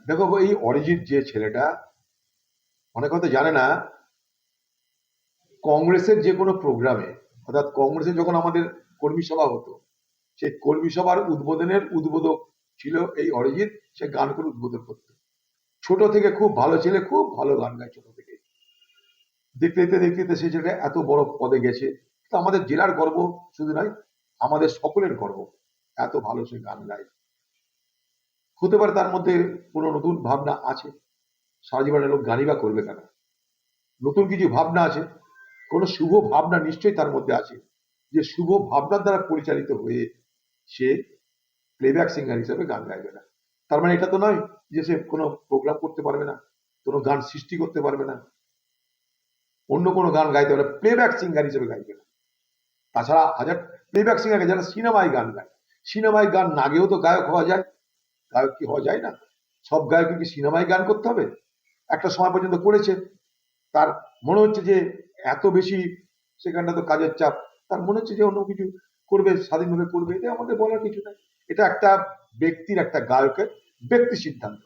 দেখো, এই অরিজিৎ যে ছেলেটা অনেক কথা জানে না। কংগ্রেসের যে কোনো প্রোগ্রামে, অর্থাৎ কংগ্রেসের যখন আমাদের কর্মী সভা হতো, সেই কর্মী সভার উদ্বোধনের উদ্বোধক ছিল এই অরিজিৎ। সে গান করে উদ্বোধন করতো। ছোট থেকে খুব ভালো ছেলে, খুব ভালো গান গায় ছোট থেকে। দেখতে দেখতে দেখতে দেখতে সে ছেলেটা এত বড় পদে গেছে। তো আমাদের জেলার গর্ব শুধু নয়, আমাদের সকলের গর্ব। এত ভালো সে গান গায়। হতে পারে তার মধ্যে কোনো নতুন ভাবনা আছে। সারা জীবনের লোক গানই বা করবে কেন? নতুন কিছু ভাবনা আছে, কোনো শুভ ভাবনা নিশ্চয়ই তার মধ্যে আছে, যে শুভ ভাবনার দ্বারা পরিচালিত হয়ে সে প্লেব্যাক সিঙ্গার হিসেবে গান গাইবে না। তার মানে এটা তো নয় যে সে কোনো প্রোগ্রাম করতে পারবে না, কোনো গান সৃষ্টি করতে পারবে না, অন্য কোনো গান গাইতে পারবে, প্লেব্যাক সিঙ্গার হিসেবে গাইবে না। তাছাড়া হাজার প্লেব্যাক সিঙ্গার যারা সিনেমায় গান গায়, সিনেমায় গান না গেয়েও তো গায়ক হওয়া যায়। গায়ক কি হওয়া যায় না? সব গায়ক কি সিনেমায় গান করতে হবে? একটা সময় পর্যন্ত করেছে, তার মনে হচ্ছে যে এত বেশি সেখানটা তো কাজের চাপ, তার মনে হচ্ছে যে অন্য কিছু করবে, স্বাধীনভাবে করবে। এটা আমাদের বলার কিছু নাই। এটা একটা ব্যক্তির, একটা গায়কের ব্যক্তি সিদ্ধান্ত।